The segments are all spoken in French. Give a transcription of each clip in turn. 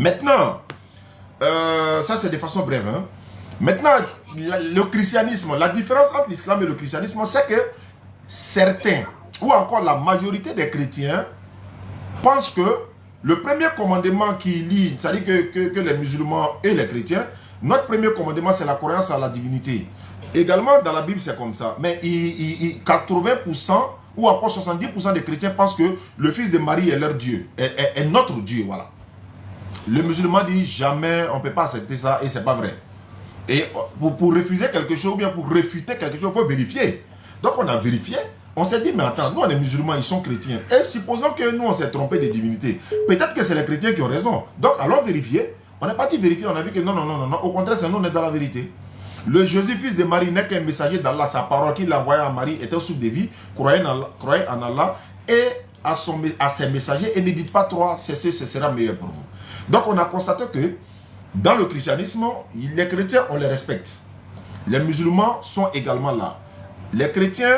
Maintenant, ça c'est de façon brève. Hein. Maintenant, le christianisme, la différence entre l'islam et le christianisme, c'est que certains, ou encore la majorité des chrétiens, pensent que le premier commandement qui lie, c'est-à-dire que les musulmans et les chrétiens, notre premier commandement c'est la croyance à la divinité. Également dans la Bible c'est comme ça. Mais 80% ou encore 70% des chrétiens pensent que le fils de Marie est leur Dieu, est notre Dieu, voilà. Le musulman dit jamais, on ne peut pas accepter ça et c'est pas vrai. Et pour refuser quelque chose ou bien pour réfuter quelque chose, il faut vérifier. Donc on a vérifié, on s'est dit mais attends, nous on est musulmans, ils sont chrétiens. Et supposons que nous on s'est trompé de divinité. Peut-être que c'est les chrétiens qui ont raison. Donc allons vérifier. On n'a pas dit vérifier, on a vu que non, non, non, non, non. Au contraire, c'est nous on est dans la vérité. Le Jésus, fils de Marie, n'est qu'un messager d'Allah. Sa parole qu'il a envoyée à Marie était sous de vie. Croyez en Allah et à ses messagers et ne dites pas trois, ce sera meilleur pour vous. Donc on a constaté que dans le christianisme, les chrétiens, on les respecte. Les musulmans sont également là. Les chrétiens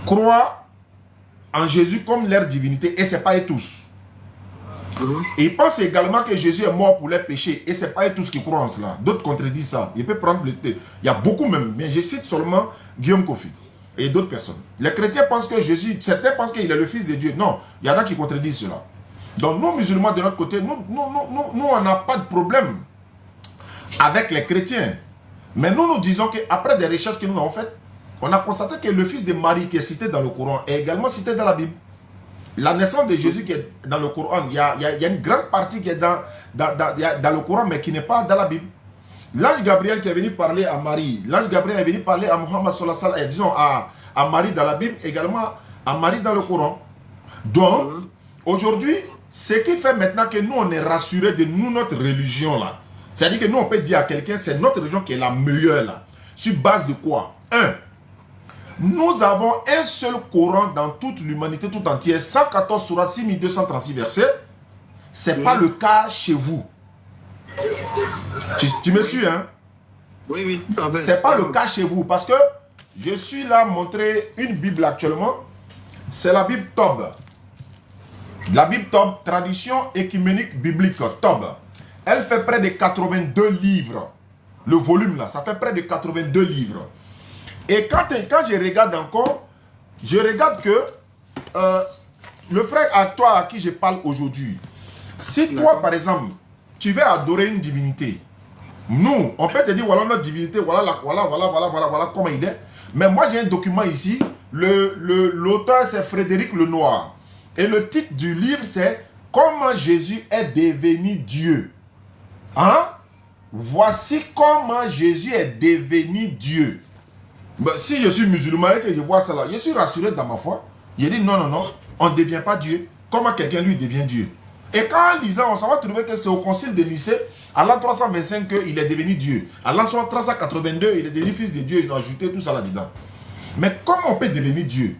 croient en Jésus comme leur divinité et ce n'est pas eux tous. Ils pensent également que Jésus est mort pour leurs péchés et ce n'est pas eux tous qui croient en cela. D'autres contredisent ça. Il peut prendre le thé. Il y a beaucoup même, mais je cite seulement Guillaume Kofi et d'autres personnes. Les chrétiens pensent que Jésus, certains pensent qu'il est le fils de Dieu. Non, il y en a qui contredisent cela. Donc nous musulmans de notre côté, nous on n'a pas de problème avec les chrétiens. Mais nous disons qu'après des recherches que nous avons faites, on a constaté que le fils de Marie qui est cité dans le Coran est également cité dans la Bible. La naissance de Jésus qui est dans le Coran, il y a une grande partie qui est dans le Coran mais qui n'est pas dans la Bible. L'ange Gabriel qui est venu parler à Marie, l'ange Gabriel est venu parler à Muhammad sallallahu alayhi wa sallam, disons à Marie dans la Bible, également à Marie dans le Coran. Donc, aujourd'hui, ce qui fait maintenant que nous, on est rassurés de nous, notre religion là. C'est-à-dire que nous, on peut dire à quelqu'un, c'est notre religion qui est la meilleure là. Sur base de quoi? Nous avons un seul Coran dans toute l'humanité tout entière, 114 sourates, 6236 versets. Ce n'est pas le cas chez vous. Tu me suis, hein? Oui, oui, tout à fait. Ce n'est pas le cas chez vous, parce que je suis là à montrer une Bible actuellement. C'est la Bible Tob. La Bible Tob, traduction écuménique biblique Tob. Elle fait près de 82 livres. Le volume là, ça fait près de 82 livres. Et quand je regarde encore, je regarde que le frère à qui je parle aujourd'hui, si toi par exemple, tu veux adorer une divinité, nous, on peut te dire voilà notre divinité, voilà comment il est. Mais moi j'ai un document ici, l'auteur c'est Frédéric Lenoir. Et le titre du livre c'est Comment Jésus est devenu Dieu. Hein? Voici comment Jésus est devenu Dieu. Ben, si je suis musulman et que je vois cela, je suis rassuré dans ma foi. Je dis non, non, non, on ne devient pas Dieu. Comment quelqu'un lui devient Dieu? Et quand en lisant, on s'en va trouver que c'est au concile de Nicée, à l'an 325, qu'il est devenu Dieu. À l'an 382, il est devenu fils de Dieu. Ils ont ajouté tout ça là-dedans. Mais comment on peut devenir Dieu?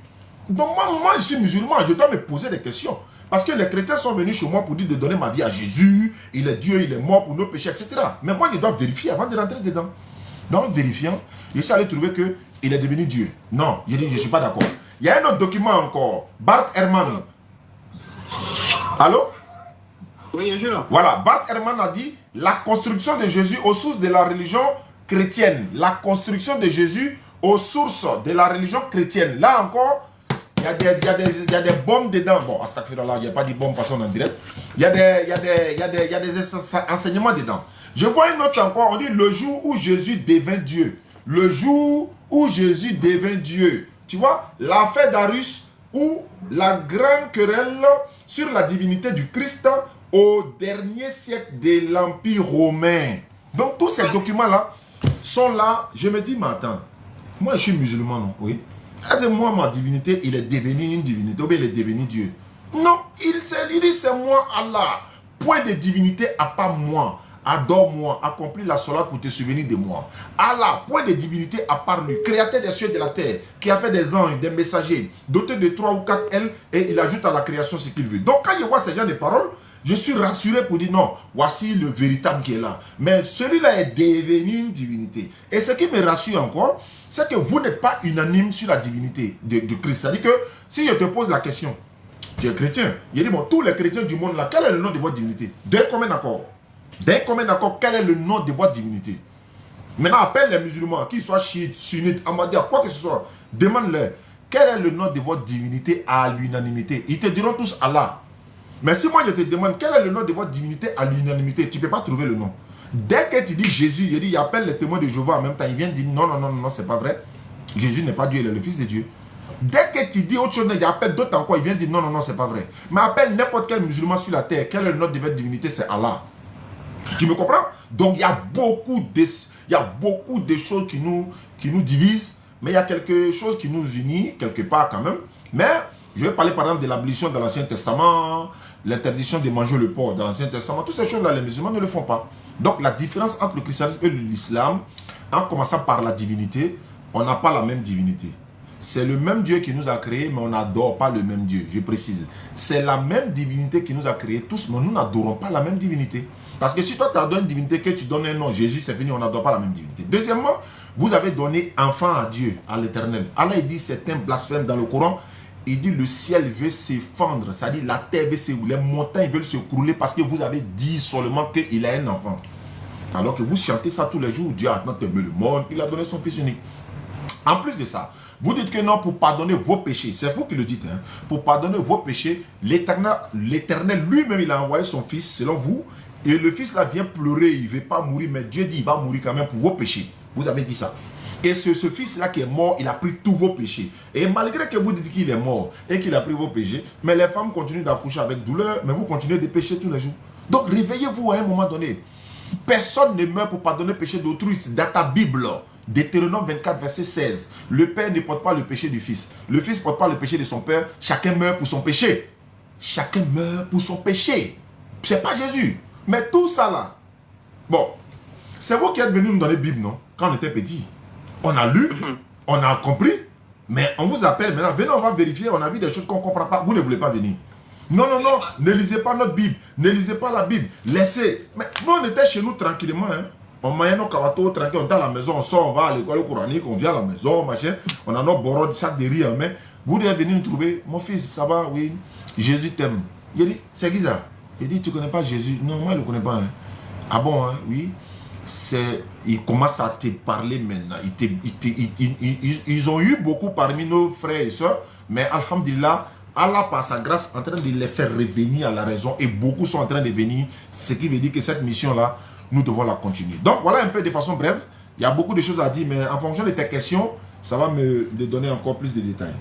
Donc moi, je suis musulman, je dois me poser des questions. Parce que les chrétiens sont venus chez moi pour dire de donner ma vie à Jésus. Il est Dieu, il est mort pour nos péchés, etc. Mais moi, je dois vérifier avant de rentrer dedans. Donc, en vérifiant, je suis allé trouver qu'il est devenu Dieu. Non, je dis, je ne suis pas d'accord. Il y a un autre document encore. Bart Ehrman. Allô? Oui, je suis là. Voilà, Bart Ehrman a dit la construction de Jésus aux sources de la religion chrétienne. La construction de Jésus aux sources de la religion chrétienne. Là encore, il y a des bombes dedans. Bon, astaghfirullah, il n'y a pas de bombes parce qu'on est en direct. Il y a des enseignements dedans. Je vois une autre encore, on dit le jour où Jésus devint Dieu. Le jour où Jésus devint Dieu. Tu vois, l'affaire d'Arus ou la grande querelle sur la divinité du Christ au dernier siècle de l'Empire romain. Donc tous ces documents-là sont là. Je me dis, mais attends, moi je suis musulman, non? Oui. C'est moi, ma divinité, il est devenu une divinité, ou bien il est devenu Dieu. Non, il dit c'est moi Allah. Point de divinité à part moi. Adore-moi, accomplis la salat pour te souvenir de moi. Allah, point de divinité à part lui, créateur des cieux et de la terre, qui a fait des anges, des messagers, dotés de 3 ou 4 ailes, et il ajoute à la création ce qu'il veut. Donc quand je vois ces gens de paroles, je suis rassuré pour dire non, voici le véritable qui est là. Mais celui-là est devenu une divinité. Et ce qui me rassure encore, c'est que vous n'êtes pas unanime sur la divinité de Christ. C'est-à-dire que si je te pose la question, Tu es chrétien. Il dit, bon, tous les chrétiens du monde là, quel est le nom de votre divinité? D'un commun accord. D'un commun accord, quel est le nom de votre divinité? Maintenant, appelle les musulmans, qu'ils soient chiites, sunnites, ahmadiyya, quoi que ce soit. Demande-leur, quel est le nom de votre divinité à l'unanimité? Ils te diront tous Allah. Mais si moi je te demande, quel est le nom de votre divinité à l'unanimité, tu ne peux pas trouver le nom. Dès que tu dis Jésus, il appelle les témoins de Jéhovah en même temps, ils viennent dire non, non, non, non, c'est pas vrai. Jésus n'est pas Dieu, il est le Fils de Dieu. Dès que tu dis autre chose, il appelle d'autres encore, ils viennent dire non, non, non, c'est pas vrai. Mais appelle n'importe quel musulman sur la terre, quel est le nom de votre divinité, c'est Allah. Tu me comprends? Donc il y a beaucoup de choses qui nous divisent, mais il y a quelque chose qui nous unit, quelque part quand même. Mais je vais parler par exemple de l'abolition de l'Ancien Testament, l'interdiction de manger le porc dans l'Ancien Testament. Toutes ces choses-là, les musulmans ne le font pas. Donc la différence entre le christianisme et l'islam, en commençant par la divinité, on n'a pas la même divinité. C'est le même Dieu qui nous a créés, mais on n'adore pas le même Dieu, je précise. C'est la même divinité qui nous a créés tous, mais nous n'adorons pas la même divinité. Parce que si toi tu adores une divinité, que tu donnes un nom, Jésus, c'est fini, on n'adore pas la même divinité. Deuxièmement, vous avez donné enfant à Dieu, à l'Éternel. Allah il dit, c'est un blasphème dans le Coran. Il dit, le ciel veut s'effondre, c'est-à-dire la terre veut s'écrouler, les montagnes veulent s'écrouler parce que vous avez dit seulement qu'il a un enfant. Alors que vous chantez ça tous les jours, Dieu a tant aimé le monde, il a donné son fils unique. En plus de ça, vous dites que non, pour pardonner vos péchés, c'est vous qui le dites, hein, pour pardonner vos péchés, l'Éternel lui-même, il a envoyé son fils, selon vous, et le fils là vient pleurer, il ne veut pas mourir, mais Dieu dit, il va mourir quand même pour vos péchés. Vous avez dit ça. Et ce fils-là qui est mort, il a pris tous vos péchés. Et malgré que vous dites qu'il est mort et qu'il a pris vos péchés, mais les femmes continuent d'accoucher avec douleur, mais vous continuez de pécher tous les jours. Donc réveillez-vous à un moment donné. Personne ne meurt pour pardonner le péché d'autrui. C'est dans ta Bible. Deutéronome 24, verset 16. Le père ne porte pas le péché du fils. Le fils ne porte pas le péché de son père. Chacun meurt pour son péché. Chacun meurt pour son péché. C'est pas Jésus. Mais tout ça là, bon, c'est vous qui êtes venus nous donner la Bible, non? Quand on était petit. On a lu, on a compris, mais on vous appelle maintenant. Venez, on va vérifier. On a vu des choses qu'on ne comprend pas. Vous ne voulez pas venir. Non, non, non. Ne lisez pas notre Bible. Ne lisez pas la Bible. Laissez. Mais nous, on était chez nous tranquillement. Hein. On mangeait nos cavatos tranquilles. On est à la maison. On sort, on va à l'école coranique. On vient à la maison. Machin. On a nos bords de sac de riz en main. Vous devez venir nous trouver. Mon fils, ça va? Oui. Jésus t'aime. Il dit, c'est qui ça? Il dit, tu ne connais pas Jésus? Non, moi, je ne le connais pas. Hein. Ah bon, hein? Oui. Ils commencent à te parler maintenant. Ils ont eu beaucoup parmi nos frères et sœurs, mais alhamdulillah, Allah par sa grâce en train de les faire revenir à la raison et beaucoup sont en train de venir, ce qui veut dire que cette mission-là, nous devons la continuer. Donc voilà un peu de façon brève, il y a beaucoup de choses à dire, mais en fonction de tes questions, ça va me donner encore plus de détails.